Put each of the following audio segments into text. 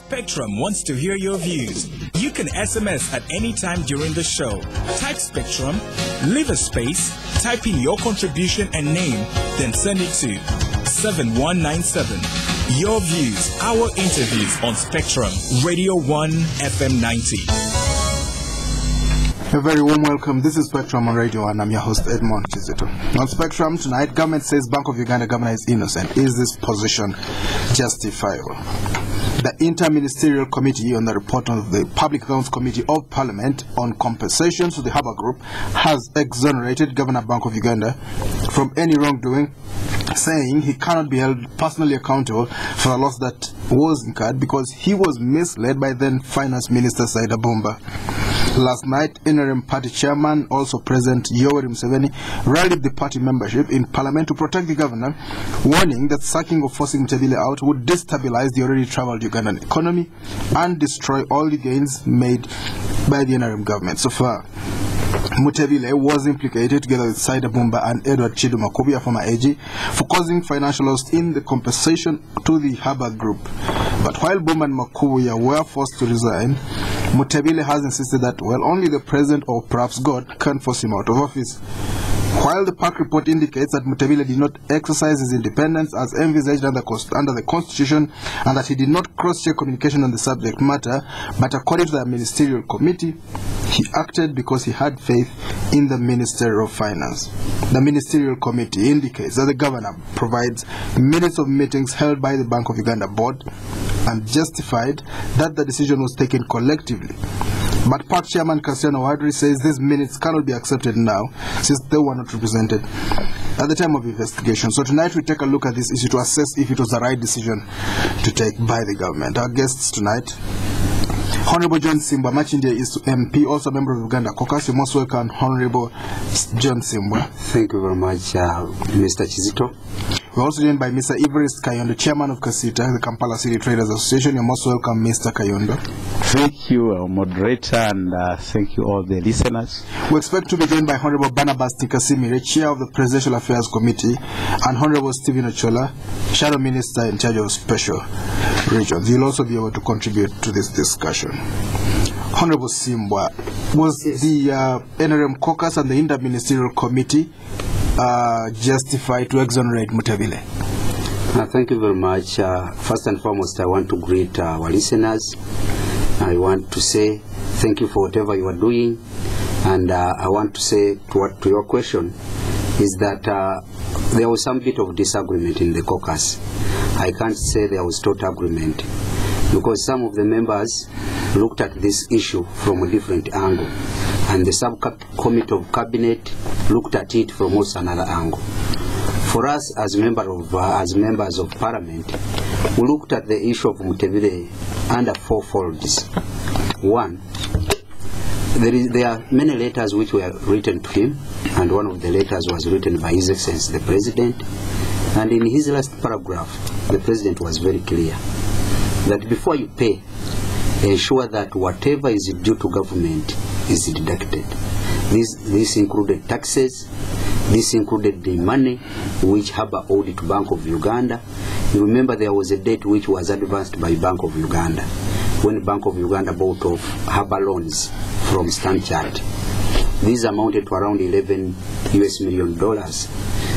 Spectrum wants to hear your views. You can SMS at any time during the show. Type Spectrum, leave a space, type in your contribution and name, then send it to 7197. Your views, our interviews on Spectrum, Radio 1 FM 90. A very warm welcome. This is Spectrum on Radio 1. I'm your host, Edmond Kizito. On Spectrum tonight, government says Bank of Uganda governor is innocent. Is this position justifiable? The Inter-Ministerial Committee on the report of the Public Accounts Committee of Parliament on compensation to the Harbour Group has exonerated Governor Bank of Uganda from any wrongdoing, saying he cannot be held personally accountable for the loss that was incurred because he was misled by then Finance Minister Saida Bumba. Last night, interim party chairman, also President Yoweri Museveni, rallied the party membership in Parliament to protect the governor, warning that sacking or forcing Mutebile out would destabilize the already troubled Ugandan economy and destroy all the gains made by the interim government. So far, Mutebile was implicated together with Saida Bumba and Edward Chiduma Kubia, former AG, for causing financial loss in the compensation to the Harbour Group. But while Bumba and Makubuya were forced to resign, Mutebile has insisted that, well, only the president or perhaps God can force him out of office. While the PAC report indicates that Mutebile did not exercise his independence as envisaged under the Constitution and that he did not cross-check communication on the subject matter, but according to the Ministerial Committee, he acted because he had faith in the Minister of Finance. The Ministerial Committee indicates that the governor provides minutes of meetings held by the Bank of Uganda board and justified that the decision was taken collectively. But PAC Chairman Cristiano Wadri says these minutes cannot be accepted now since they were not represented at the time of investigation. So tonight we take a look at this issue to assess if it was the right decision to take by the government. Our guests tonight: Honorable John Simbwa, Makindye is MP, also a member of Uganda Caucus. You're most welcome, Honorable John Simbwa. Thank you very much, Mr. Kizito. We're also joined by Mr. Everest Kayondo, Chairman of Kizito, the Kampala City Traders Association. You're most welcome, Mr. Kayondo. Thank you, moderator, and thank you all the listeners. We expect to be joined by Honorable Barnabas Tikasimire, Chair of the Presidential Affairs Committee, and Honorable Stephen Ochola, Shadow Minister in charge of Special Regions. You'll also be able to contribute to this discussion. Honorable Simbwa, was the interim caucus and the Inter-Ministerial Committee justified to exonerate Mutebile? Thank you very much. First and foremost, I want to greet our listeners. I want to say thank you for whatever you are doing, and I want to say to your question is that there was some bit of disagreement in the caucus. I can't say there was total agreement because some of the members looked at this issue from a different angle, and the subcommittee of cabinet looked at it from also another angle. For us as members of parliament, we looked at the issue of Mutebile under four folds. One, there are many letters which were written to him, and one of the letters was written by His Excellency the President, and in his last paragraph, the President was very clear that before you pay, ensure that whatever is due to government is deducted. This included taxes, this included the money which Harbour owed to Bank of Uganda. You remember there was a debt which was advanced by Bank of Uganda when Bank of Uganda bought off Harbour loans from Stanchart. These amounted to around $11 million.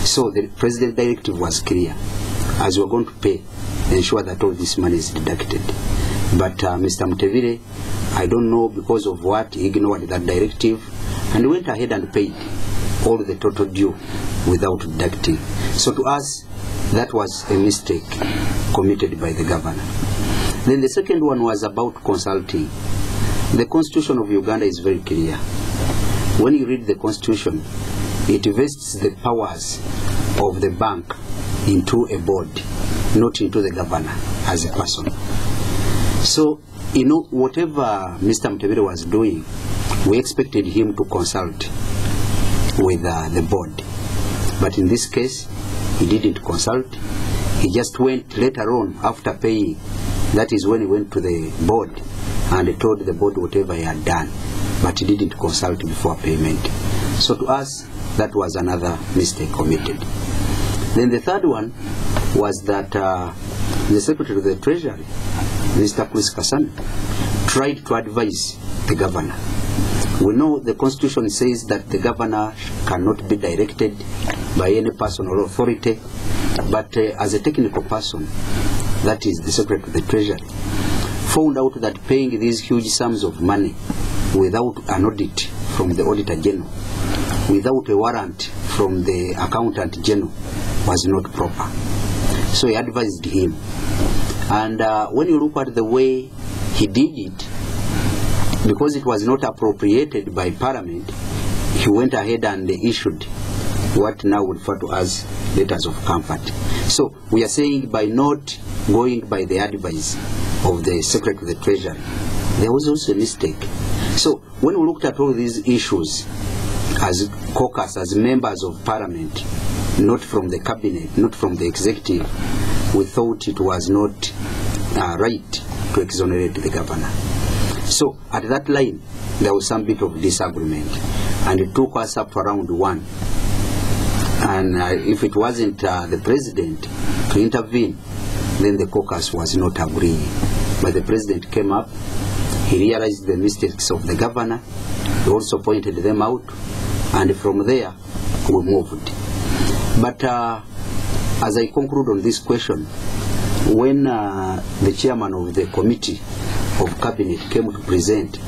So the President directive was clear. As we are going to pay, ensure that all this money is deducted. But Mr. Mutebile, I don't know because of what, he ignored that directive and went ahead and paid all the total due without deducting. So to us, that was a mistake committed by the governor. Then the second one was about consulting. The Constitution of Uganda is very clear. When you read the Constitution, it vests the powers of the bank into a board, not into the governor as a person. So, whatever Mr. Mutebile was doing, we expected him to consult with the board. But in this case, he didn't consult. He just went later on after paying. That is when he went to the board and told the board whatever he had done. But he didn't consult before payment. So to us, that was another mistake committed. Then the third one was that the Secretary of the Treasury Mr. Chris Kasana, tried to advise the governor. We know the constitution says that the governor cannot be directed by any person or authority, but as a technical person, that is the Secretary of the Treasury, found out that paying these huge sums of money without an audit from the Auditor General, without a warrant from the Accountant General, was not proper. So he advised him. And when you look at the way he did it, because it was not appropriated by Parliament, he went ahead and issued what now we refer to as letters of comfort. So we are saying by not going by the advice of the Secretary of the Treasury, there was also a mistake. So when we looked at all these issues as caucus, as members of Parliament, not from the cabinet, not from the executive, we thought it was not right to exonerate the governor. So at that line, there was some bit of disagreement, and it took us up around 1. And if it wasn't the president to intervene, then the caucus was not agreeing. But the president came up, he realized the mistakes of the governor, he also pointed them out, and from there we moved. But as I conclude on this question, when the chairman of the committee of cabinet came to present,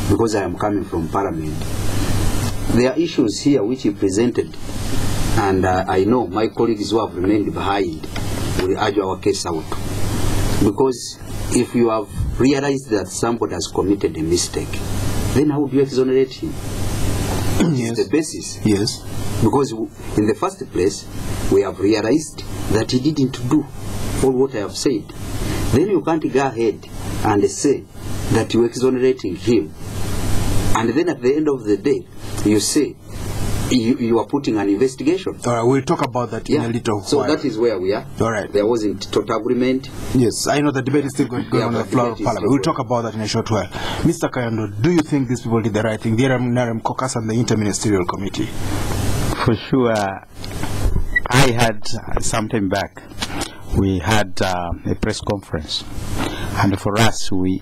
because I am coming from Parliament, there are issues here which he presented, and I know my colleagues who have remained behind will urge our case out. Because if you have realized that somebody has committed a mistake, then how do you exonerate him? Yes. The basis. Yes. Because in the first place, we have realized that he didn't do all what I have said. Then you can't go ahead and say that you're exonerating him, and then at the end of the day, you say you are putting an investigation. All right, we'll talk about that in a little while. So that is where we are. All right. There wasn't total agreement. Yes, I know the debate is still going on the floor of Parliament. We'll talk about that in a short while. Mr. Kayondo, do you think these people did the right thing, the NRM Caucus and the Interministerial Committee? For sure, I had some time back, we had a press conference, and for us, we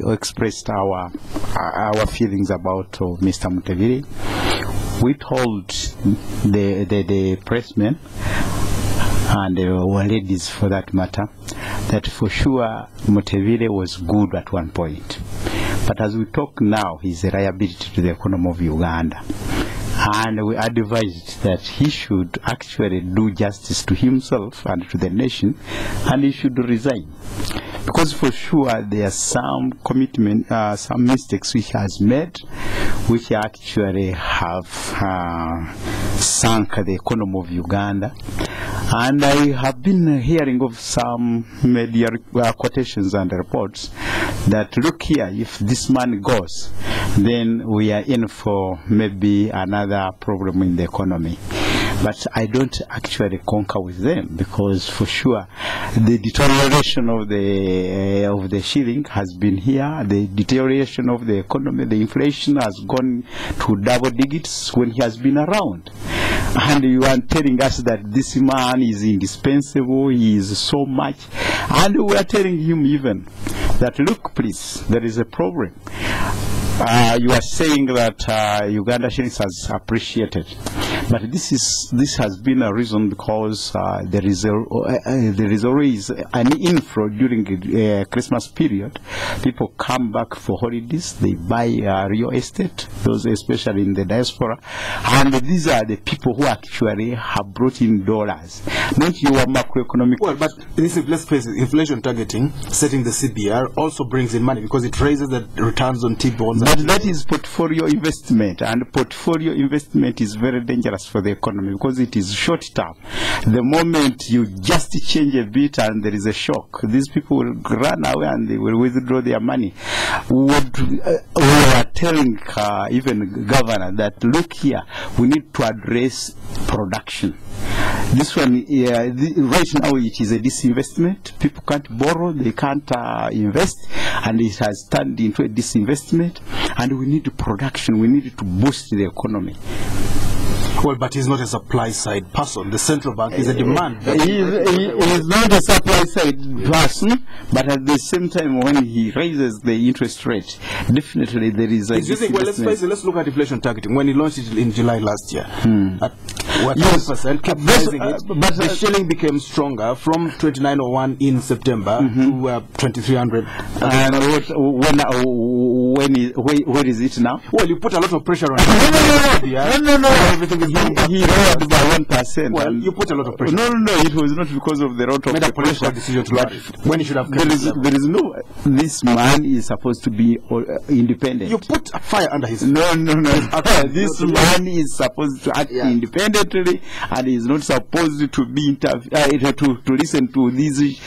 expressed our feelings about Mr. Mutebile. We told the pressmen and ladies for that matter that for sure Mutebile was good at one point, but as we talk now, he's a liability to the economy of Uganda. And we advised that he should actually do justice to himself and to the nation, and he should resign. Because for sure there are some commitment, some mistakes which he has made, which actually have sunk the economy of Uganda. And I have been hearing of some media quotations and reports that, look here, if this man goes, then we are in for maybe another problem in the economy. But I don't actually concur with them, because for sure the deterioration of the shilling has been here, the deterioration of the economy, the inflation has gone to double digits when he has been around. And you are telling us that this man is indispensable, he is so much, and we are telling him even that, look please, there is a problem. You are saying that Uganda shillings has appreciated, but this has been a reason because there is always an inflow during the Christmas period. People come back for holidays, they buy real estate, those especially in the diaspora, and these are the people who actually have brought in dollars, not your macroeconomic. Well, but this is, let's face it, inflation targeting, setting the CBR also brings in money because it raises the returns on T-bonds. But that is portfolio investment, and portfolio investment is very dangerous for the economy because it is short term. The moment you just change a bit and there is a shock, these people will run away and they will withdraw their money. We are telling even governor that, look here, we need to address production. This one, right now it is a disinvestment. People can't borrow, they can't invest, and it has turned into a disinvestment. And we need production, we need to boost the economy. Well, but he's not a supply side person. The central bank is a demand. He is not a supply side person, but at the same time, when he raises the interest rate, definitely there is a. Well, let's look at inflation targeting. When he launched it in July last year, at 10%, kept raising it, but the shilling became stronger from 29.01 in September to 2300. And where is it now? Well, you put a lot of pressure on it. No. Everything is going up. He rose by 1%. Well, you put a lot of pressure. No. It was not because of the rate of made the a political pressure. decision to when he should have kept there is no. This man is supposed to be independent. You put a fire under his. No. This man is supposed to act independently, and is not supposed to be to listen to these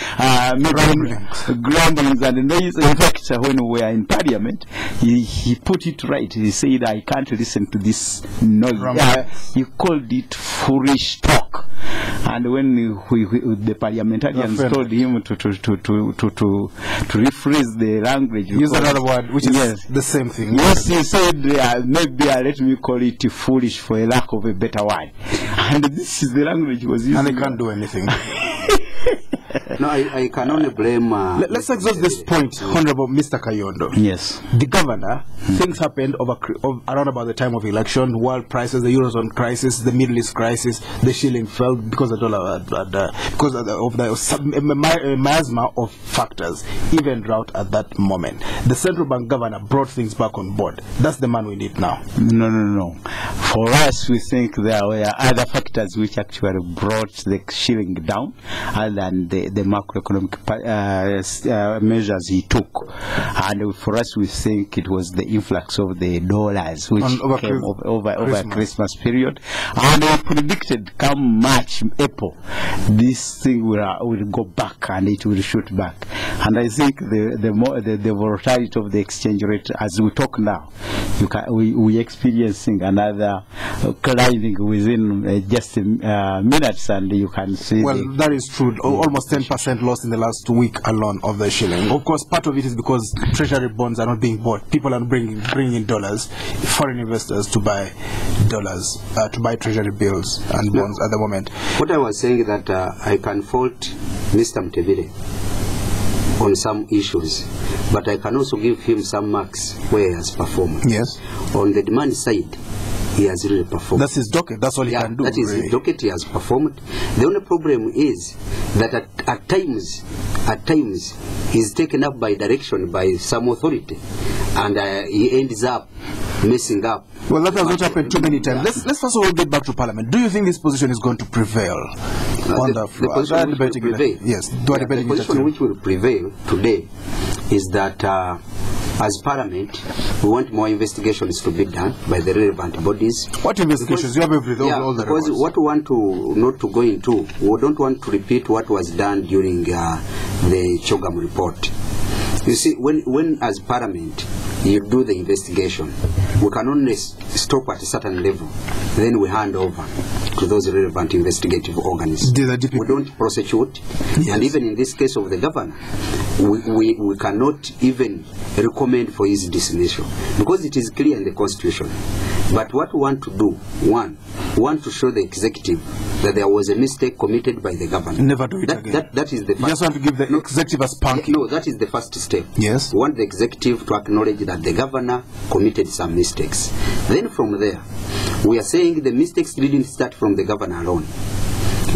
grumblings and noise. In fact, when we were in Parliament, he put it right. He said, "I can't listen to this noise." He called it foolish talk. And when the parliamentarians told him to rephrase the language, use another word, which is the same thing. Yes, he said, maybe let me call it foolish for a lack of a better word. And this is the language he was using. And they can't do anything. No, I can only blame... let's exhaust this point, Honorable Mr. Kayondo. Yes. The governor, things happened around about the time of election, world prices, the Eurozone crisis, the Middle East crisis, the shilling fell because the dollar, because of the miasma of factors, even drought at that moment. The central bank governor brought things back on board. That's the man we need now. No. For us, we think there were other factors which actually brought the shilling down, other than the macroeconomic measures he took. And for us, we think it was the influx of the dollars which came over Christmas period. And we predicted come March, April, this thing will go back and it will shoot back. And I think the volatility of the exchange rate, as we talk now, we experiencing another climbing within just minutes, and you can see. Well, that is true. Almost 10% loss in the last week alone of the shilling. Of course, part of it is because treasury bonds are not being bought. People are bringing in dollars, foreign investors to buy dollars, to buy treasury bills and bonds at the moment. What I was saying that I can fault Mr. Mutebile on some issues, but I can also give him some marks where he has performed. Yes. On the demand side, he has really performed. That's his docket. That's all he can do. That is his docket. He has performed. The only problem is that at times he's taken up by direction by some authority, and he ends up messing up. Well, that has not happened too many times. Let's first of all get back to Parliament. Do you think this position is going to prevail on the floor? The position which will prevail today is that as Parliament, we want more investigations to be done by the relevant bodies. What investigations? You have everything, all the because records. what we want to not to go into, we don't want to repeat what was done during the Chogam report. You see, when as Parliament you do the investigation, we can only stop at a certain level, then we hand over to those relevant investigative organs. We don't prosecute, and even in this case of the governor, we cannot even recommend for his dismissal, because it is clear in the Constitution. But what we want to do, one, we want to show the executive that there was a mistake committed by the governor. Never do it again. That is the first. You just want to give the executive a spanking. No, that is the first step. Yes. We want the executive to acknowledge that the governor committed some mistakes. Then from there, we are saying the mistakes didn't start from the governor alone.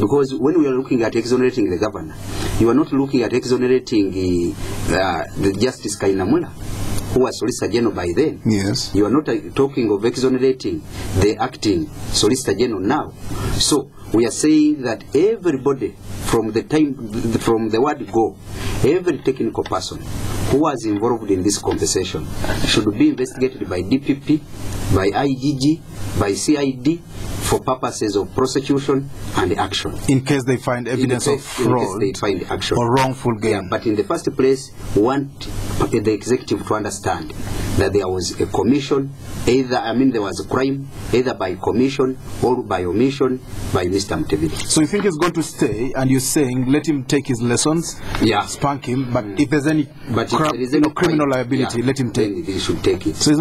Because when we are looking at exonerating the governor, you are not looking at exonerating the Justice Kainamula, who was Solicitor General by then. Yes. You are not talking of exonerating the acting Solicitor General now. So we are saying that everybody from the word go, every technical person who was involved in this conversation should be investigated by DPP, by IGG, by CID, for purposes of prosecution and action. In case they find evidence of fraud or wrongful gain. Yeah, but in the first place, we want the executive to understand that there was a commission, there was a crime, either by commission or by omission by Mr. Mutebile. So you think he's going to stay, and you're saying let him take his lessons, spank him, but if there's any criminal liability, let him take it. He should take it. So his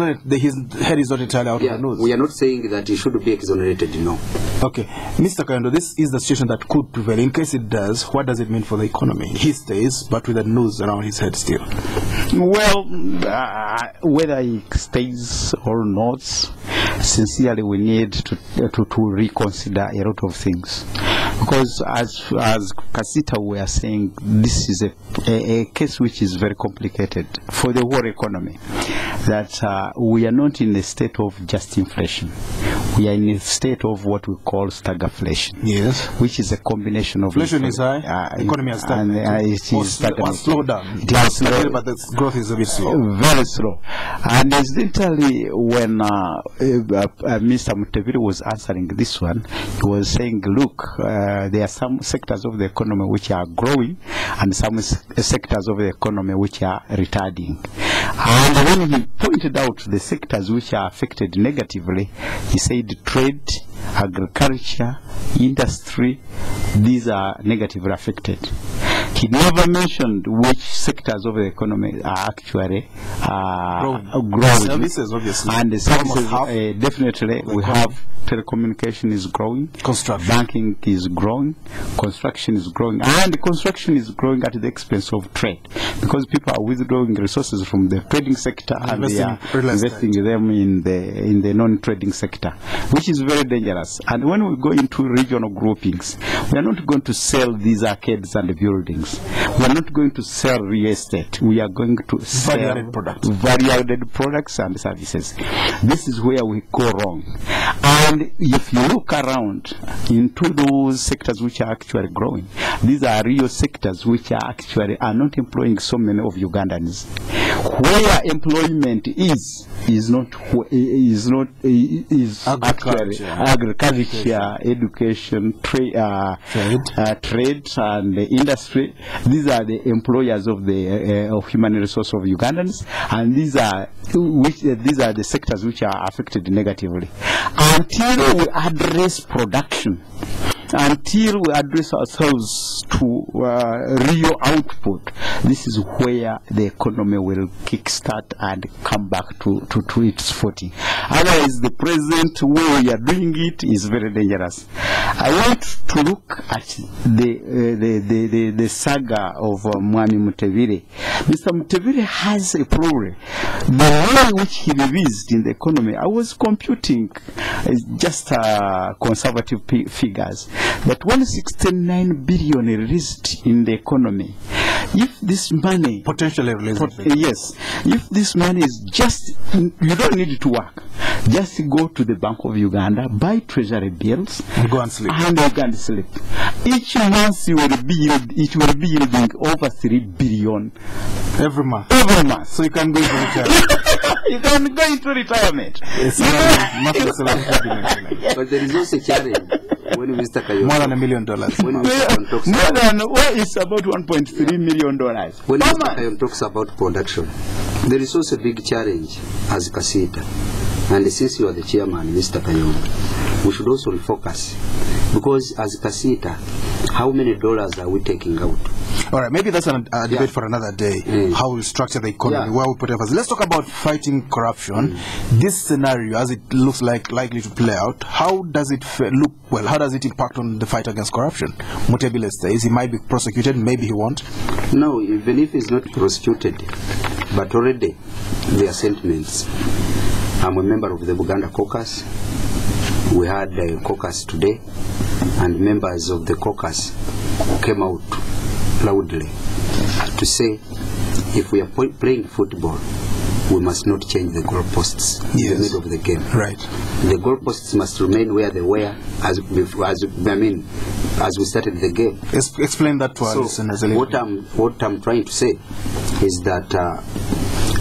head is not entirely out of the nose. We are not saying that he should be exonerated, no. Okay. Mr. Kayondo, this is the situation that could prevail. In case it does, what does it mean for the economy? He stays, but with a noose around his head still. Well, whether he stays or not, sincerely we need to reconsider a lot of things. Because as Kizito were saying, this is a case which is very complicated for the whole economy. That we are not in a state of just inflation. We are in a state of what we call stagflation. Yes. Which is a combination of inflation is high, economy has stagnated. And it is stagnated. Slowed down. It has slowed, but the growth is a bit slow. Very slow. And incidentally, when Mr. Mutebile was answering this one, he was saying, look, there are some sectors of the economy which are growing and some sectors of the economy which are retarding. And when he pointed out the sectors which are affected negatively, he said trade, agriculture, industry, these are negatively affected. He never mentioned which sectors of the economy are actually growing. Services, obviously. And the services, definitely, we have telecommunication is growing, banking is growing, construction is growing, and construction is growing at the expense of trade, because people are withdrawing resources from the trading sector and they are investing them in the non-trading sector, which is very dangerous. And when we go into regional groupings, we are not going to sell these arcades and buildings. We are not going to sell real estate. We are going to sell value-added products and services. This is where we go wrong. And if you look around into those sectors which are actually growing, these are real sectors which are not employing so many of Ugandans. Where employment is agriculture, education, trade and industry. These are the employers of the human resource of Ugandans, and these are the sectors which are affected negatively. Until we address production, until we address ourselves to real output, this is where the economy will kickstart and come back to its footing. Otherwise, the present way we are doing it is very dangerous. I want to look at the saga of Mwami Mutebile. Mr. Mutebile has a problem. The way which he released in the economy, I was computing just conservative figures, that 169 billion released in the economy. If this money potentially released, yes, if this money is just, you don't need to work, just go to the Bank of Uganda, buy treasury bills, and go and sleep. Each month it will be yielding over 3 billion every month. So you can go into retirement. You can go into retirement. But there is also a challenge. When Mr. Kayondo, more than $1 million. It's about $1.3 million. When Mr. Kayondo talks about production, there is also a big challenge as Kizito. And since you are the chairman, Mr. Kayondo, we should also refocus. Because as Kizito, how many dollars are we taking out? All right, maybe that's a debate for another day, how we structure the economy, where we put emphasis. Let's talk about fighting corruption. This scenario, as it looks like likely to play out, how does it look? Well, how does it impact on the fight against corruption? Mutebile says he might be prosecuted, maybe he won't. No, even if he's not prosecuted, but already there are sentiments. I'm a member of the Buganda Caucus. We had a caucus today, and members of the caucus came out loudly to say, if we are playing football, we must not change the goalposts in the middle of the game. Right. The goalposts must remain where they were as we started the game. Explain that to our listeners. What I'm trying to say is that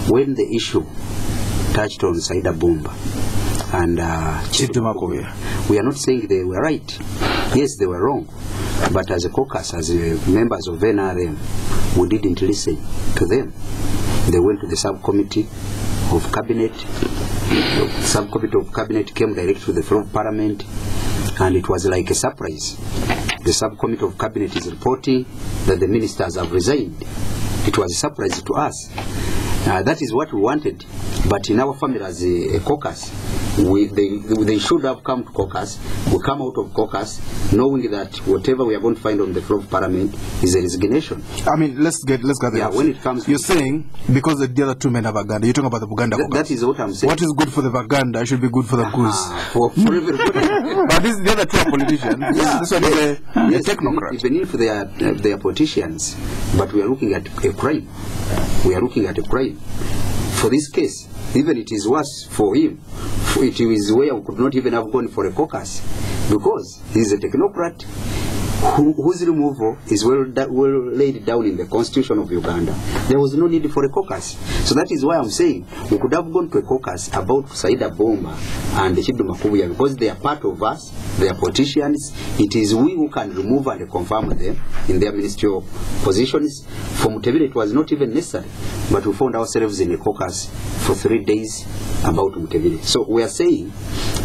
when the issue touched on Saida Bumba and we are not saying they were right. Yes, they were wrong. But as a caucus, as members of NRM, we didn't listen to them. They went to the subcommittee of cabinet. The subcommittee of cabinet came direct to the floor of parliament, and it was like a surprise. The subcommittee of cabinet is reporting that the ministers have resigned. It was a surprise to us. That is what we wanted, but in our family as a caucus, they should have come to caucus. We come out of caucus knowing that whatever we are going to find on the floor of parliament is a resignation. I mean, let's get yeah, when it comes, you're saying because the other two men are Buganda, you're talking about the Buganda caucus. That is what I'm saying. What is good for the Buganda should be good for the goose. For everybody. But the other two are politicians. Yeah, this one is a technocrat. Even if they are politicians, but we are looking at a crime. We are looking at a crime. For this case, even it is worse for him. It is where we could not even have gone for a caucus, because he is a technocrat whose removal is well laid down in the constitution of Uganda. There was no need for a caucus. So that is why I'm saying we could have gone to a caucus about Saida Bomba and Chido Makubuya, because they are part of us, they are politicians. It is we who can remove and confirm them in their ministerial positions. For Mutebile, it was not even necessary, but we found ourselves in a caucus for 3 days about Mutebile. So we are saying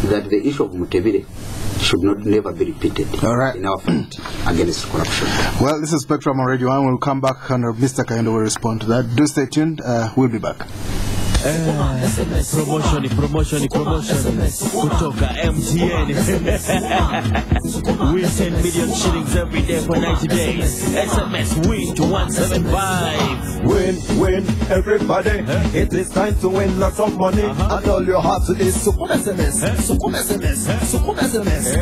that the issue of Mutebile should never be repeated in our fight against corruption. Well, this is Spectrum on Radio 1. We'll come back and Mr. Kayondo will respond to that. Do stay tuned. We'll be back. Promotion kutoka MTN. We 10 million shillings every day for 90 days. SMS win to 175. Win, everybody. It is time to win lots of money. And all you have to do is Sukun SMS.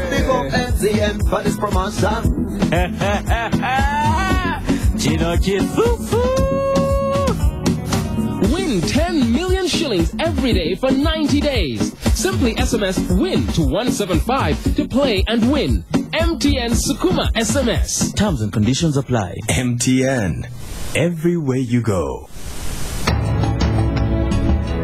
Big up MTN for this promotion. Chino Chifufu. Win 10 million shillings every day for 90 days. Simply SMS WIN to 175 to play and win. MTN Sukuma SMS. Terms and conditions apply. MTN. Everywhere you go.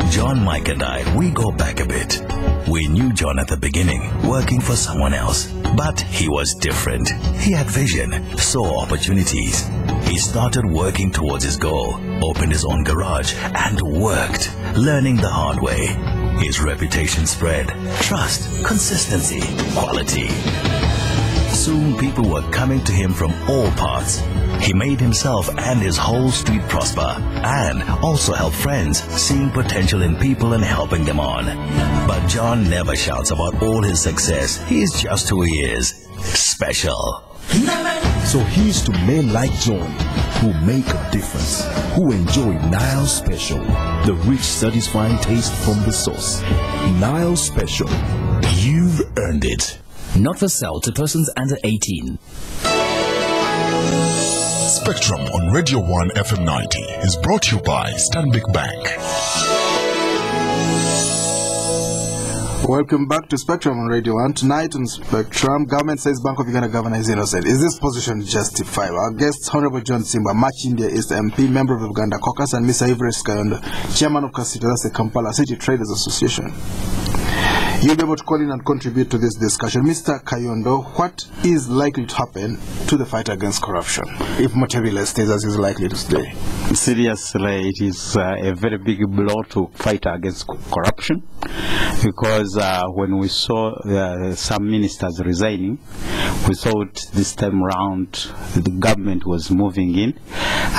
John, Mike and I, we go back a bit. We knew John at the beginning, working for someone else. But he was different. He had vision, saw opportunities. He started working towards his goal, opened his own garage, and worked, learning the hard way. His reputation spread. Trust, consistency, quality. Soon people were coming to him from all parts. He made himself and his whole street prosper, and also helped friends, seeing potential in people and helping them on. But John never shouts about all his success. He's just who he is. Special. So here's to men like John, who make a difference, who enjoy Nile Special, the rich, satisfying taste from the source. Nile Special. You've earned it. Not for sale to persons under 18. Spectrum on Radio 1 FM 90 is brought to you by Stanbic Bank. Welcome back to Spectrum on Radio 1. Tonight on Spectrum, government says Bank of Uganda governor is innocent. Is this position justifiable? Our guests, Honorable John Simbwa, Makindye East MP, member of the Buganda Caucus, and Mr. Everest Kayondo, chairman of Kizito, that's the Kampala City Traders Association. You'll be able to call in and contribute to this discussion. Mr. Kayondo, what is likely to happen to the fight against corruption if Mutebile stays as is likely to stay? Seriously, it is a very big blow to fight against corruption, because when we saw some ministers resigning, we thought this time around the government was moving in,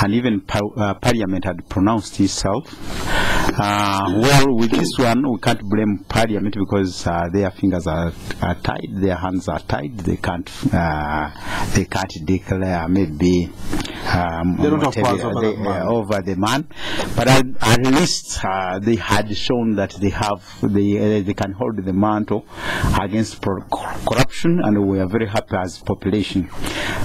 and even Parliament had pronounced itself. Well, with this one, we can't blame Parliament, because their fingers are tied, their hands are tied. They can't declare maybe they don't have powers over the man. But at least they had shown that they can hold the mantle against corruption, and we are very happy as population.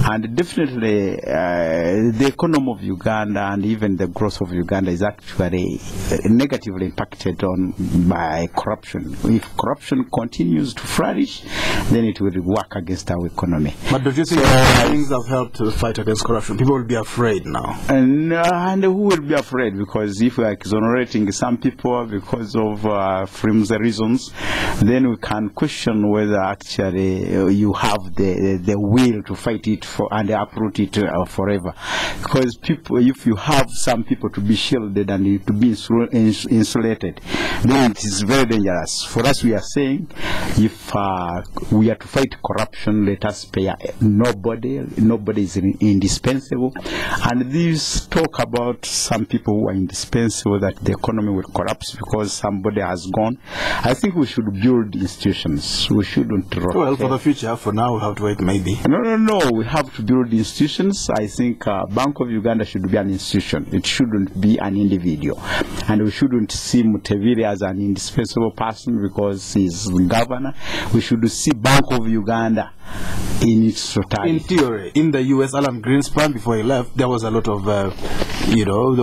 And definitely the economy of Uganda and even the growth of Uganda is actually negatively impacted on by corruption. If corruption continues to flourish, then it will work against our economy. But do you think things have helped to fight against corruption? People will be afraid now. And who will be afraid? Because if we are exonerating some people because of flimsy reasons, then we can question whether actually you have the the will to fight it for and uproot it forever. Because people, if you have some people to be shielded and to be insulated, then it is very dangerous. For us, we are saying, if we are to fight corruption, let us spare nobody. Nobody is indispensable. And this talk about some people who are indispensable, that the economy will collapse because somebody has gone. I think we should build institutions. We shouldn't rotate. Well, for the future, for now, we have to wait maybe. No. We have to build institutions. I think Bank of Uganda should be an institution. It shouldn't be an individual. And we shouldn't see Mutebile as an indispensable person because he's the governor. We should see Bank of Uganda in its totality. In theory, in the U.S., Alan Greenspan, before he left, there was a lot of, he holds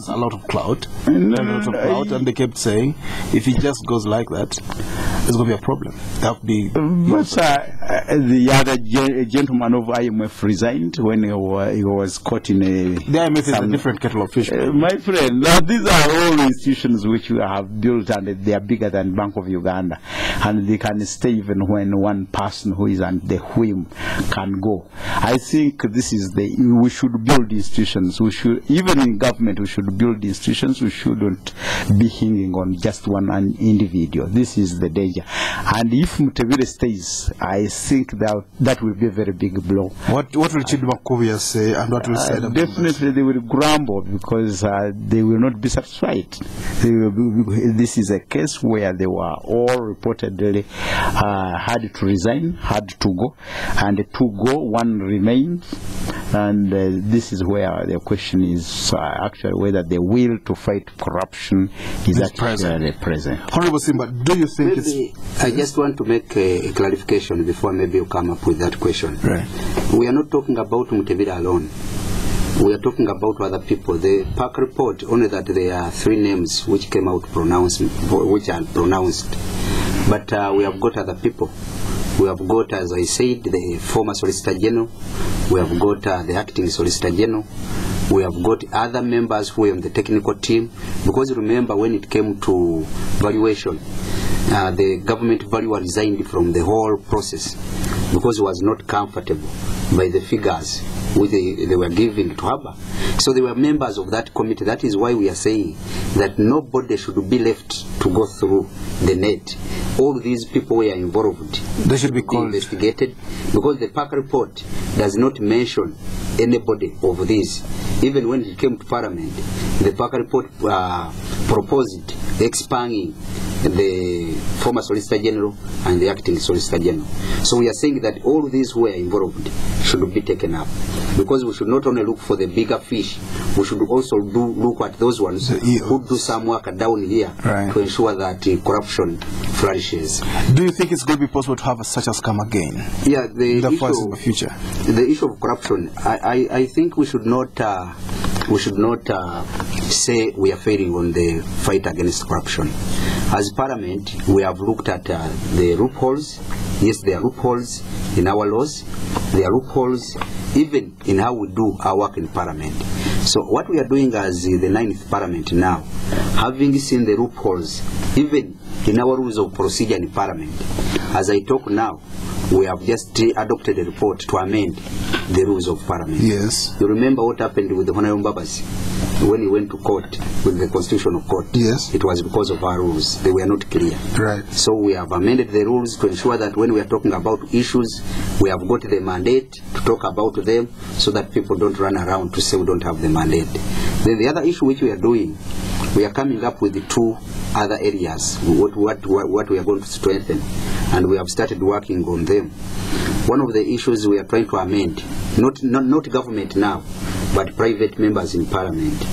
a lot of clout. And they kept saying, if he just goes like that, there's going to be a problem. That would be... But the other gentleman of IMF resigned when he was caught in a... The IMF is a different kettle of fish. My friend, now these are all institutions which we have built, and they are bigger than Bank of Uganda. And they can stay even when one person who is on the whim can go. I think this is we should build institutions. We should, even in government, we should build institutions. We shouldn't be hanging on just one individual. This is the danger. And if Mutebile stays, I think that will be a very big blow. What will Chidima Kovia say, and what will say? Definitely they will grumble because they will not be satisfied. This is a case where they were all reportedly had to resign, had to go, and to go, one remains. And this is where the question is actually whether the will to fight corruption is actually present. Honorable Simbwa, do you think I just want to make a clarification before maybe you come up with that question. Right. We are not talking about Mutebile alone. We are talking about other people. The PAC report, only that there are 3 names which came out which are pronounced. But we have got other people. We have got, as I said, the former Solicitor General. We have got the acting Solicitor General. We have got other members who are on the technical team. Because remember, when it came to valuation, the government valuer resigned from the whole process because he was not comfortable by the figures which they were giving to Haba. So they were members of that committee. That is why we are saying that nobody should be left to go through the net. All these people were involved. They should be investigated because the PAC report does not mention anybody of these. Even when it came to Parliament, the PAC report proposed expanding the former Solicitor General and the acting Solicitor General. So we are saying that all these who are involved should be taken up, because we should not only look for the bigger fish, we should also look at those ones who do some work down here to ensure that corruption flourishes. Do you think it's going to be possible to have such a scam again? Yeah, the future. The issue of corruption, I think we should not say we are failing on the fight against corruption. As Parliament, we have looked at the loopholes. Yes, there are loopholes in our laws. There are loopholes even in how we do our work in Parliament. So what we are doing as the 9th Parliament now, having seen the loopholes even in our rules of procedure in Parliament, as I talk now, we have just adopted a report to amend the rules of Parliament. Yes. You remember what happened with the Honorable Babasi when he went to court, with the Constitutional Court? Yes. It was because of our rules. They were not clear. Right. So we have amended the rules to ensure that when we are talking about issues, we have got the mandate to talk about them so that people don't run around to say we don't have the mandate. Then the other issue which we are doing, we are coming up with the 2 other areas, what we are going to strengthen, and we have started working on them. One of the issues we are trying to amend, not government now, but private members in Parliament.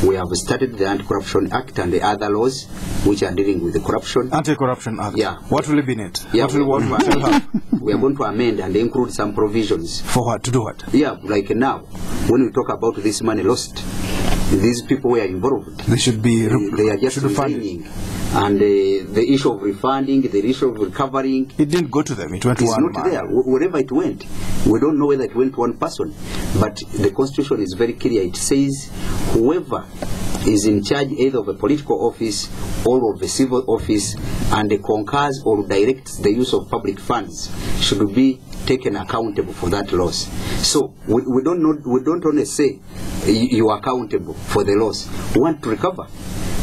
We have started the Anti-Corruption Act and the other laws which are dealing with the corruption. Anti-Corruption Act? Yeah. What will it be in it? Yeah, we are going to amend and include some provisions. For what? To do what? Yeah, like now, when we talk about this money lost, these people were involved. They should be they are just resigning. And the issue of refunding, the issue of recovering, it didn't go to them. It went to one man. It's not there. Wherever it went, we don't know whether it went to one person. But the Constitution is very clear. It says whoever is in charge either of a political office or of a civil office and concurs or directs the use of public funds should be taken accountable for that loss. So we don't only say you are accountable for the loss. We want to recover.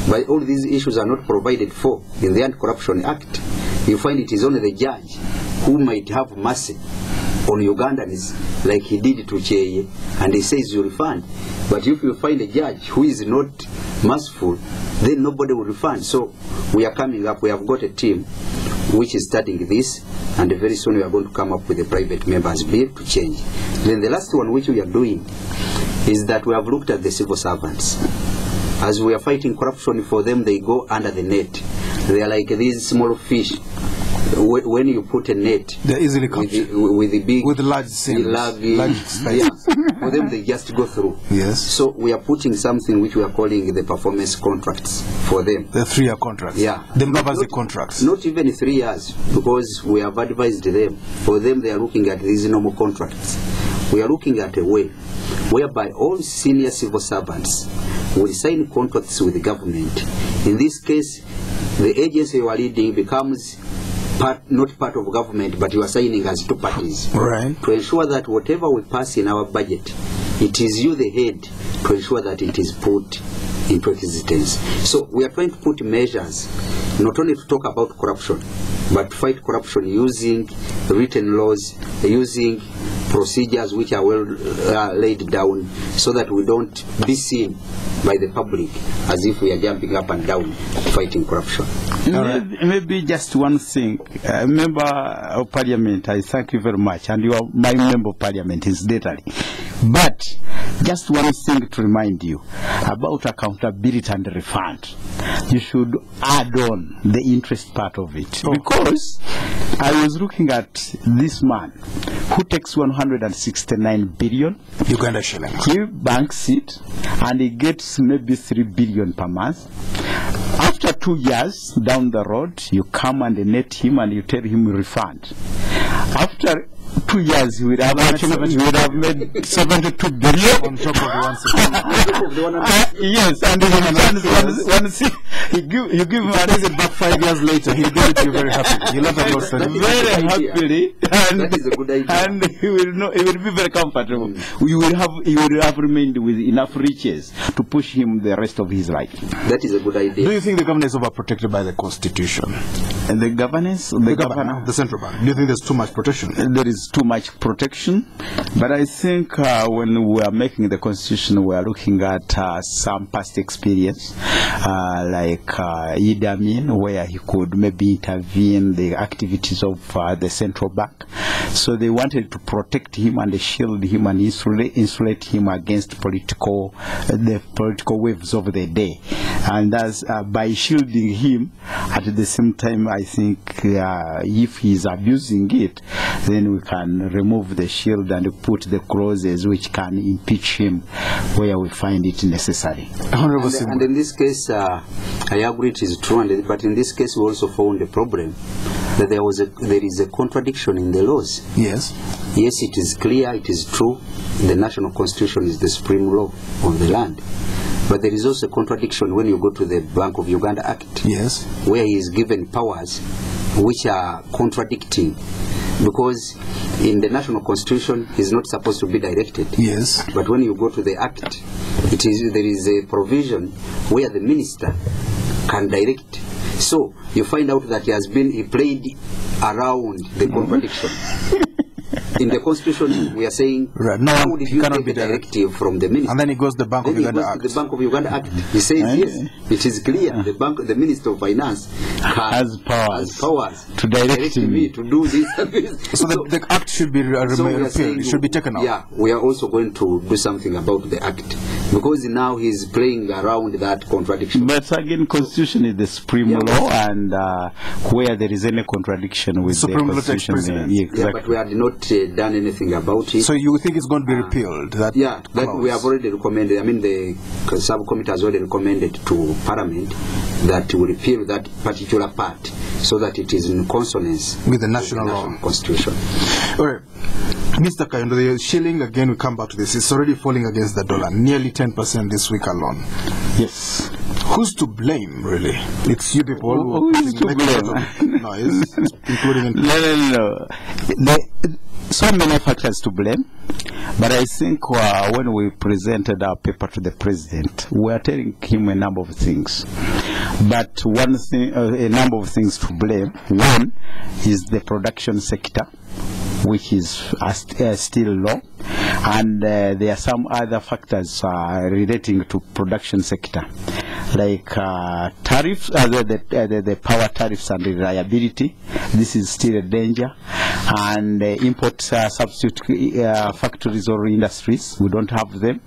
But all these issues are not provided for in the Anti-Corruption Act. You find it is only the judge who might have mercy on Ugandans like he did to Cheye, and he says you refund. But if you find a judge who is not merciful, then nobody will refund. So we are coming up, we have got a team which is studying this, and very soon we are going to come up with a private members bill to change. Then the last one which we are doing is that we have looked at the civil servants. As we are fighting corruption for them, they go under the net. They are like these small fish. When you put a net, they're easily caught with the big, with large spaces. Yeah, for them they just go through. Yes. So we are putting something which we are calling the performance contracts for them. The 3-year contracts. Yeah. The Mbabazi contracts. Not even 3 years, because we have advised them. For them, they are looking at these normal contracts. We are looking at a way whereby all senior civil servants will sign contracts with the government. In this case, the agency you are leading becomes not part of government, but you are signing as two parties. Right. To ensure that whatever we pass in our budget, it is you, the head, to ensure that it is put into existence. So we are trying to put measures, not only to talk about corruption, but to fight corruption using written laws, using procedures which are well laid down, so that we don't be seen by the public as if we are jumping up and down fighting corruption. Maybe just one thing. Member of Parliament, I thank you very much, and you are my member of Parliament, incidentally. But just one thing to remind you about accountability and refund. You should add on the interest part of it. Because I was looking at this man who takes 169 billion Uganda shillings. He banks it and he gets maybe 3 billion per month. After 2 years down the road, you come and net him and you tell him refund. After 2 years, he would have made 72 billion on top of the 160. Yes, and you give him it back 5 years later. He gave it to you very happy. You love that very happily, and that is a good idea. And he will be very comfortable. He will have remained with enough riches to push him the rest of his life. That is a good idea. Do you think the government is overprotected by the Constitution? And the governance, the central bank. Do you think there's too much protection? There is too much protection, but I think when we are making the Constitution, we are looking at some past experience, like Idi Amin, where he could maybe intervene the activities of the central bank. So they wanted to protect him and shield him and insulate him against the political waves of the day. And that's by shielding him, at the same time, I think if he's abusing it, then we can remove the shield and put the clauses which can impeach him where we find it necessary. And in this case, I agree it is true, but in this case we also found a problem that there is a contradiction in the laws. Yes. Yes, it is clear, it is true, the national constitution is the supreme law of the land. But there is also a contradiction when you go to the Bank of Uganda Act, yes, where he is given powers which are contradicting, because in the national constitution he is not supposed to be directed. Yes. But when you go to the Act, there is a provision where the minister can direct. So you find out that he played around the contradiction. In the Constitution, we are saying, right. No, how did you take a directive from the minister? And then he goes to the Bank of Uganda Act. The Bank of Uganda Act. He says, yes, it is clear. The Minister of Finance has powers to direct me to do this. So the Act should be repealed. It should be taken out. Yeah, we are also going to do something about the Act, because now he's playing around that contradiction. But again, Constitution is the supreme law, and where there is any contradiction with Supreme the Constitution, yeah, but we have not done anything about it. So you think it's going to be repealed? That we have already recommended. I mean, the subcommittee has already recommended to Parliament that we repeal that particular part, so that it is in consonance with the national law constitution. All right. Mr. Kayondo, the shilling, again, we come back to this. It's already falling against the dollar, nearly 10% this week alone. Yes. Who's to blame, really? It's you people who is to blame? Noise, including no. So many factors to blame, but I think when we presented our paper to the president, we are telling him a number of things. But one thing, a number of things to blame. One is the production sector, which is still low, and there are some other factors relating to production sector, like tariffs, the power tariffs and reliability. This is still a danger, and import substitute factories or industries, we don't have them.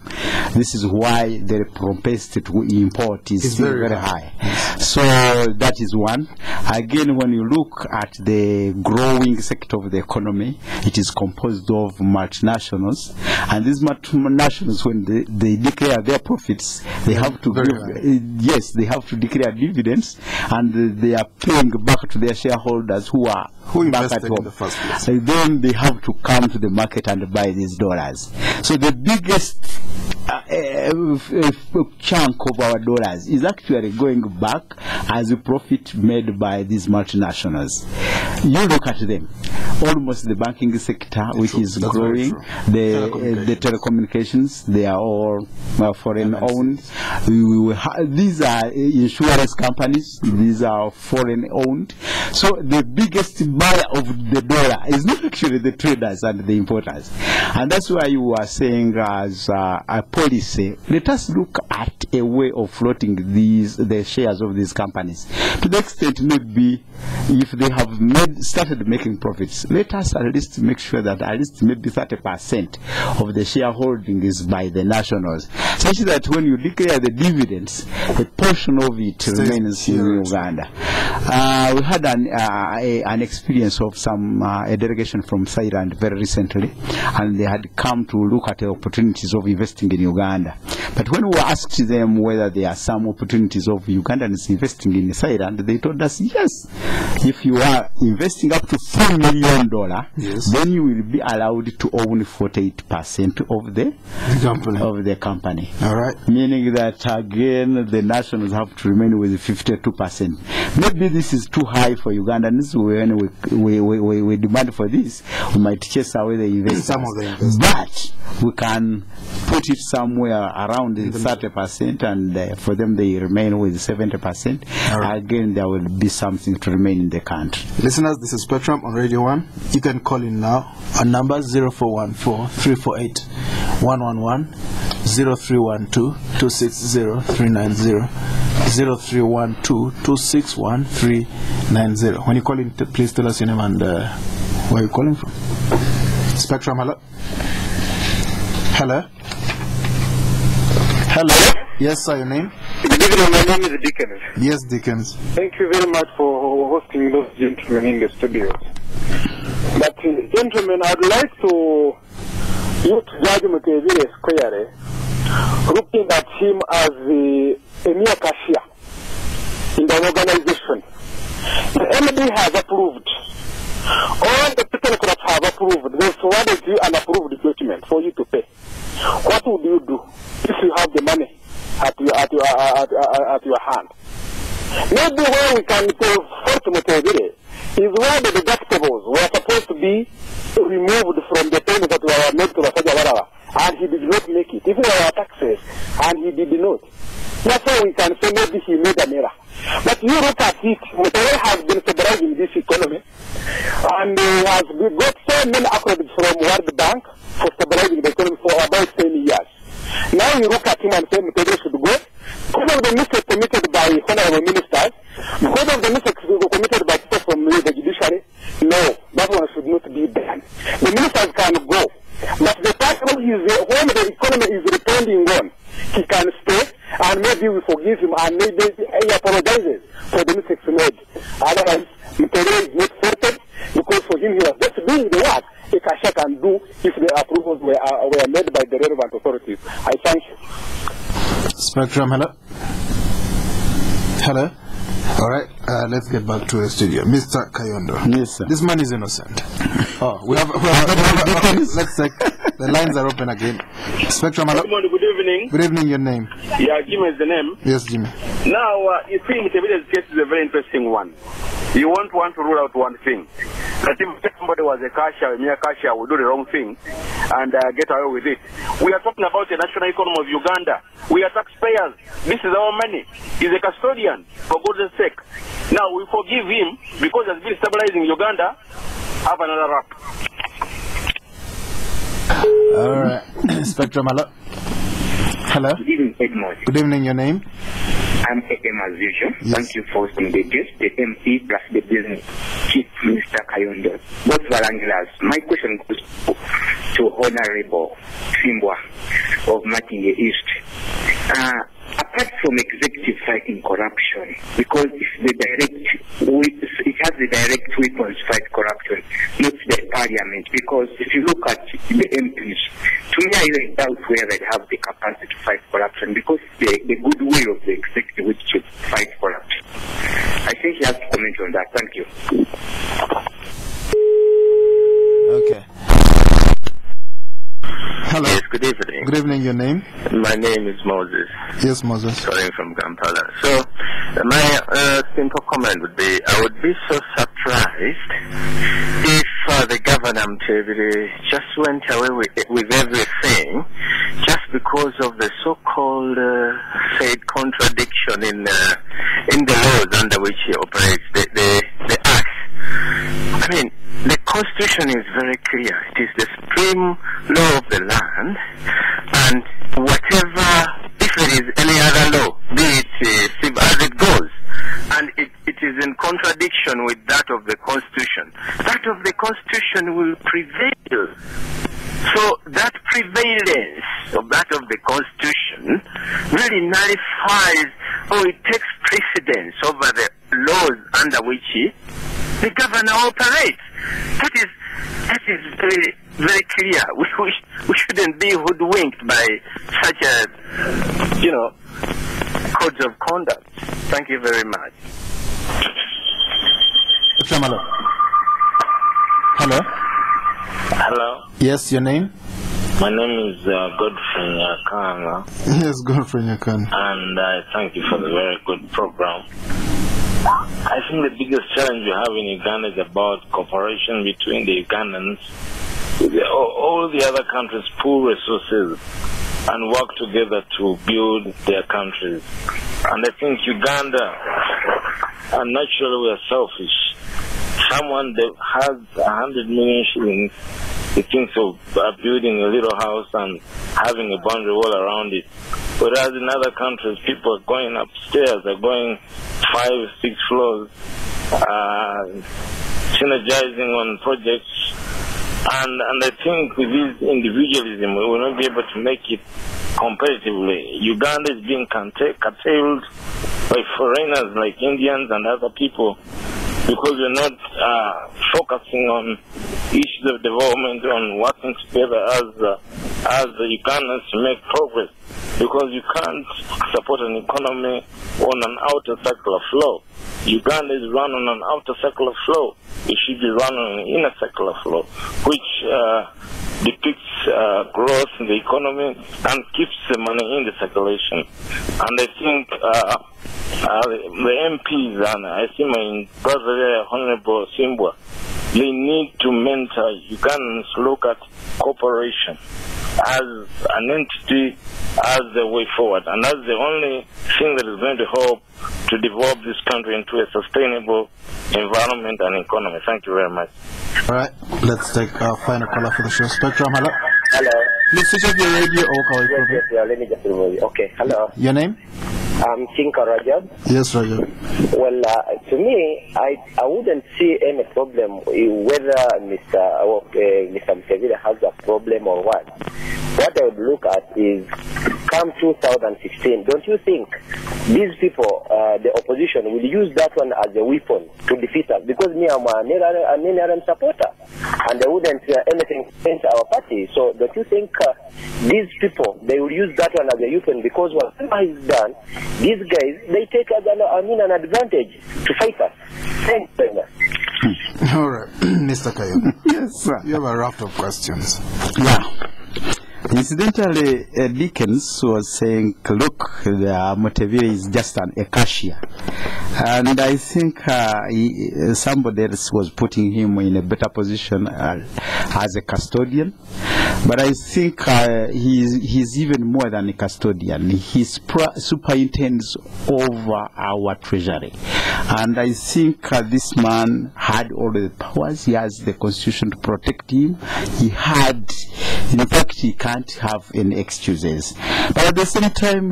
This is why the propensity to import is still very high. So that is one. Again, when you look at the growing sector of the economy, it is composed of multinationals, and these multinationals, when they declare their profits, they have to they have to declare dividends, and they are paying back to their shareholders who back at home. In the first place. And then they have to come to the market and buy these dollars. So the biggest chunk of our dollars is actually going back as a profit made by these multinationals. You look at them, almost the banking sector, which is growing, the telecommunications, they are all foreign owned. These are insurance companies, these are foreign owned. So the biggest buyer of the dollar is not actually the traders and the importers. And that's why you are saying as a policy, let us look at a way of floating the shares of these companies. To the extent maybe if they have started making profits, let us at least make sure that at least maybe 30% of the shareholding is by the nationals, such that when you declare the dividends, a portion of it remains in Uganda. We had an experience of a delegation from Thailand very recently, and they had come to look at the opportunities of investing in Uganda. But when we asked them whether there are some opportunities of Ugandans investing in Thailand, they told us yes. If you are investing up to $4 million, then you will be allowed to own 48% of the company. All right. Meaning that again, the nationals have to remain with 52%. Maybe this is too high for Ugandans. When we demand for this, we might chase away the investors. Some of the investors. But we can put it somewhere around 30%, and for them they remain with 70%. Right. Again, there will be something to remain in the country. Listeners, this is Spectrum on Radio 1. You can call in now on number 0414-348-111, 0312-260-390, 0312-261-390. When you call in, please tell us your name and where you're calling from. Spectrum, hello? Hello? Hello? Yes, sir, your name? Good evening, my name is Dickens. Yes, Dickens. Thank you very much for hosting those gentlemen in the studio. But, gentlemen, I'd like to use Judge Mutebile squarely, looking at him as a mere cashier in the organization. The MD has approved. All the people could have approved. They forwarded you an approved document for you to pay. What would you do if you have the money at your hand? Maybe where we can afford Mutebile is where the deductibles were supposed to be removed from the payment that were made to Rafaja, and he did not make it. Even our taxes, and he did not. That's why we can say maybe he made an error. But you look at it, Mutebile has been stabilizing this economy, and has got so many accolades from World Bank for stabilizing the economy for about 10 years. Now you look at him and say Mutebile should go. Because of the mistakes committed by honorable ministers, because of the mistakes committed by people from the judiciary, no, that one should not be done. The ministers can go, but the person when the economy is returning on, he can stay, and maybe we forgive him, and maybe he apologizes for the mistakes made. Otherwise, Mutebile is not faulted, because for him he was just doing the work a cashier can do if the approvals were made by the relevant authorities. I thank you. Spectrum, hello? Hello? All right, let's get back to the studio. Mr. Kayondo. Yes, sir. This man is innocent. Oh, we have The lines are open again. Spectrum, hello. Good evening. Good evening, your name? Yeah, Jimmy is the name. Yes, Jimmy. Now, you see, Mutebile's case is a very interesting one. You won't want to rule out one thing. That if somebody was a cashier, a mere cashier, would do the wrong thing and get away with it. We are talking about the national economy of Uganda. We are taxpayers. This is our money. He's a custodian, for goodness sake. Now, we forgive him because he's been stabilizing Uganda. Have another rap. All right. Spectrum, hello. Hello. Good evening, Edmond. Good evening, your name? I'm AM as usual. Yes. Thank you for hosting the guest, the MP plus the business chief, Mr. Kayondo. Both Valangilas. My question goes to Honorable Simbwa of Makindye East. Apart from executive fighting corruption, because it has the direct weapons to fight corruption, not the parliament. Because if you look at the MPs, to me I really doubt whether they have the capacity to fight corruption, because the goodwill of the executive which should fight corruption. I think you have to comment on that. Thank you. Okay. Hello. Yes, good evening. Good evening, your name? My name is Moses. Yes, Moses. Calling from Kampala. So, my simple comment would be, I would be so surprised if the governor Mutebile just went away with everything just because of the so-called said contradiction in the laws under which he operates, the acts. I mean, the Constitution is very clear. It is the supreme law of the land, and whatever, if there is any other law, be it as it goes, and it is in contradiction with that of the Constitution, that of the Constitution will prevail. So that prevalence of that of the Constitution really nullifies, or it takes precedence over the laws under which the governor operates. That is very, very clear. We shouldn't be hoodwinked by such a, codes of conduct. Thank you very much. Hello. Hello. Hello. Yes, your name? My name is Godfrey Nyakanga. Yes, Godfrey Nyakanga. And I thank you for the very good program. I think the biggest challenge we have in Uganda is about cooperation between the Ugandans. All the other countries pool resources and work together to build their countries. And I think Uganda, and naturally we are selfish. Someone that has 100 million shillings, he thinks of building a little house and having a boundary wall around it. Whereas in other countries, people are going upstairs, they're going 5, 6 floors, synergizing on projects. And I think with this individualism, we will not be able to make it competitively. Uganda is being curtailed by foreigners like Indians and other people, because we're not focusing on issues of development, on working together as the Ugandans to make progress. Because you can't support an economy on an outer circular flow. Uganda is run on an outer circular flow. It should be run on an inner circular flow, which depicts growth in the economy and keeps the money in the circulation. And I think the MPs, and I see my brother there, Honorable Simbwa, they need to mentor Ugandans to look at cooperation as an entity, as the way forward, and that's the only thing that is going to help to develop this country into a sustainable environment and economy. Thank you very much. All right, let's take our final caller for the show. Spectrum, hello. Hello. Please switch off your radio or call it. Yes, let me just remove it. Okay, hello. Your name? I'm Chinka Rajab. Yes, Rajab. Well, to me, I wouldn't see any problem whether Mr. Mutebile has a problem or what. What I would look at is, come 2016, don't you think these people, the opposition, will use that one as a weapon to defeat us? Because me, I'm an NRM supporter, and they wouldn't anything against our party. So don't you think these people, they will use that one as a weapon? Because whatever is done, these guys, they take as an advantage to fight us. Thank you very much. All right, Mr. Kayondo. Yes, sir. You have a raft of questions. Yeah. Incidentally, Dickens was saying, look, Mutebile is just a cashier. And I think somebody else was putting him in a better position as a custodian. But I think he's even more than a custodian. He superintends over our treasury. And I think this man had all the powers. He has the constitution to protect him. He had, in fact, he can't have any excuses. But at the same time,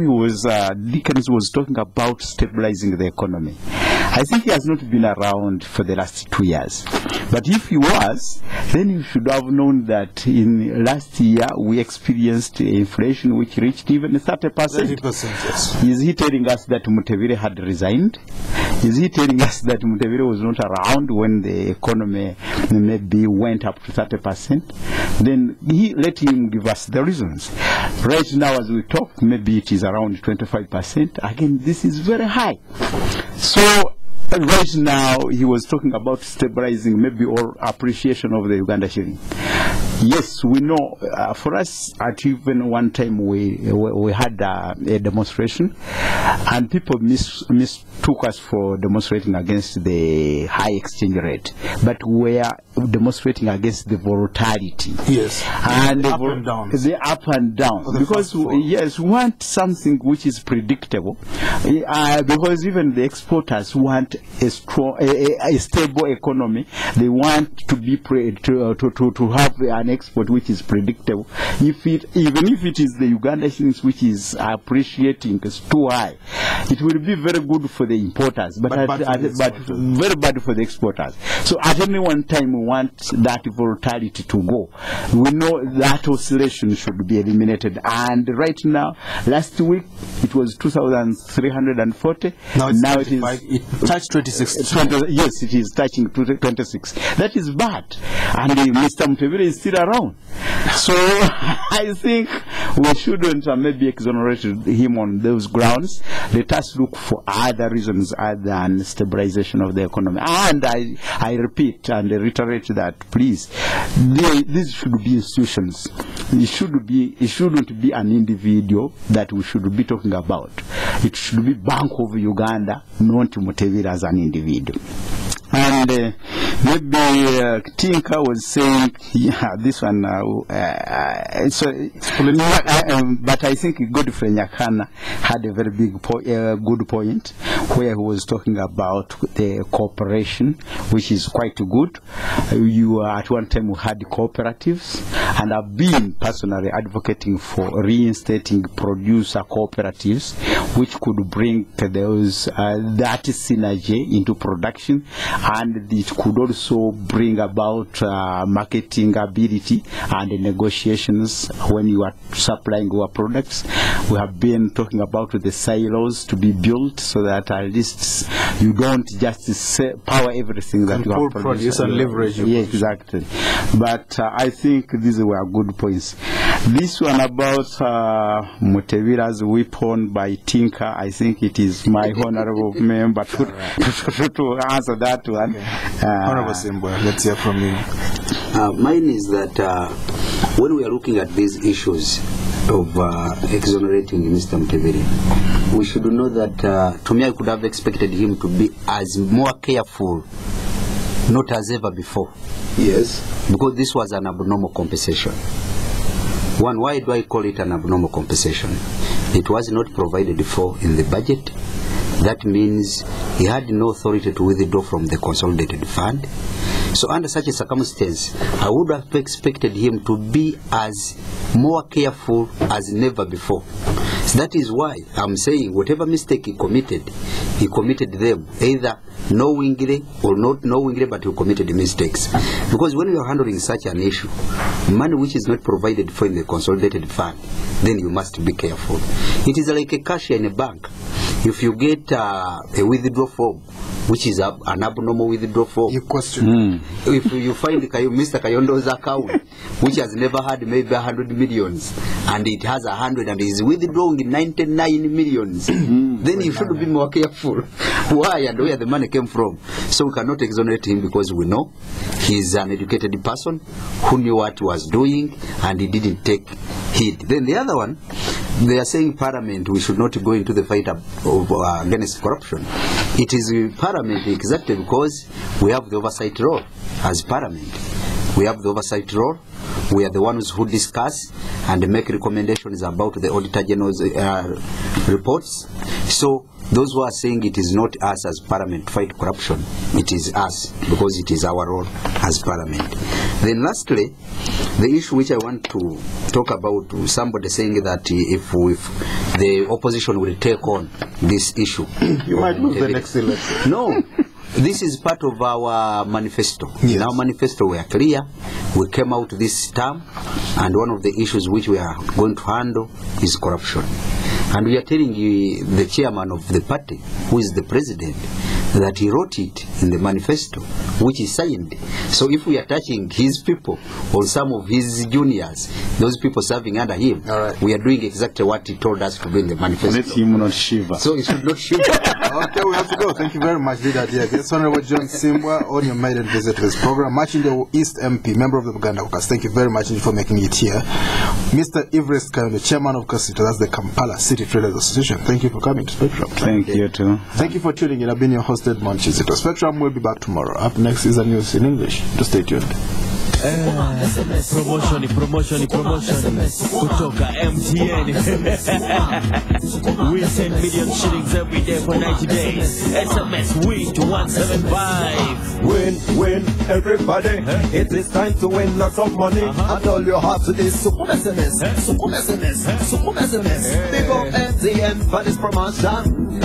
Dickens was talking about stabilizing the economy. I think he has not been around for the last 2 years. But if he was, then you should have known that in last year we experienced inflation which reached even 30%. 30%, yes. Is he telling us that Mutebile had resigned? Is he telling us that Mutebile was not around when the economy maybe went up to 30%? Then let him give us the reasons. Right now as we talk, maybe it is around 25%. Again, this is very high. So right now he was talking about stabilizing maybe or appreciation of the Uganda shilling. Yes, we know. For us, at even one time we had a demonstration, and people mistook us for demonstrating against the high exchange rate, but we are demonstrating against the volatility. Yes, and the up and down. The up and down, because yes, we want something which is predictable. Because even the exporters want a strong, a stable economy. They want to be to have an export which is predictable. Even if it is the Uganda shillings which is appreciating, is too high, it will be very good for the importers, but very bad for the exporters. So at any one time we want that volatility to go. We know that oscillation should be eliminated, and right now, last week it was 2,340. Now it is. It touched 26. Yes, it is touching 26. That is bad, and Mr. Mutebile is still around. So I think we shouldn't maybe exonerate him on those grounds. Let us look for other reasons other than stabilization of the economy. And I repeat and reiterate that, please, these should be institutions. It shouldn't be an individual that we should be talking about. It should be Bank of Uganda, not Mutebile as an individual. And maybe Tinka was saying, yeah, this one, but I think Godfrey Nyakana had a very big good point where he was talking about the cooperation, which is quite good. At one time we had cooperatives, and I've been personally advocating for reinstating producer cooperatives, which could bring those that synergy into production, and it could also bring about marketing ability and negotiations when you are supplying our products. We have been talking about the silos to be built so that at least you don't just power everything that you have produced and leverage. Yeah, exactly. But I think these were good points. This one about Mutebile's weapon by Tinka, I think it is my honorable member to answer that one. Honorable Simbwa, let's hear from you. Mine is that when we are looking at these issues of exonerating Mr. Mutebile, we should know that to me I could have expected him to be as more careful, not as ever before. Yes. Because this was an abnormal compensation. One, why do I call it an abnormal compensation? It was not provided for in the budget. That means he had no authority to withdraw from the consolidated fund. So under such a circumstance, I would have expected him to be as more careful as never before. So that is why I'm saying whatever mistake he committed them, either knowingly or not knowingly, but he committed mistakes. Because when you are handling such an issue, money which is not provided for in the consolidated fund, then you must be careful. It is like a cashier in a bank. If you get a withdrawal form, which is an abnormal withdrawal form, you question. If you find Mr. Kayondo's account, which has never had maybe 100 millions, and it has 100 and is withdrawing 99 millions, then you should be more careful. Why and where the money came from. So we cannot exonerate him because we know he is an educated person who knew what he was doing, and he didn't take heed. Then the other one, they are saying Parliament, we should not go into the fight against corruption. It is Parliament exactly because we have the oversight role as Parliament. We have the oversight role. We are the ones who discuss and make recommendations about the Auditor General's reports. So those who are saying it is not us as Parliament to fight corruption, it is us because it is our role as Parliament. Then lastly, the issue which I want to talk about, somebody saying that if the opposition will take on this issue, you might lose the next election. No. This is part of our manifesto. Yes. In our manifesto we are clear. We came out this term, and one of the issues which we are going to handle is corruption. And we are telling you, the chairman of the party, who is the president, that he wrote it in the manifesto, which is signed. So if we are touching his people or some of his juniors, those people serving under him, we are doing exactly what he told us to do in the manifesto. Let him not shiver. So it should not shiver. Okay, we have to go. Thank you very much, leader. Yes, Honorable John Simbwa, on your maiden visit to this program. Makindye East MP, member of the Buganda Caucus. Thank you very much for making it here. Mr. Everest Kayondo, chairman of Kizito, that's the Kampala City Traders Association. Thank you for coming to Spectrum. Thank you too. Thank you for tuning in. I've been your host, Edmond Kizito. Spectrum will be back tomorrow. Up next is the news in English. Just stay tuned. Promotion kutoka MTN. We send million shillings every day for 90 days. SMS win to 175. Win, everybody. It is time to win lots of money. And all you have to do is Sukun SMS. Big up MTN for this promotion.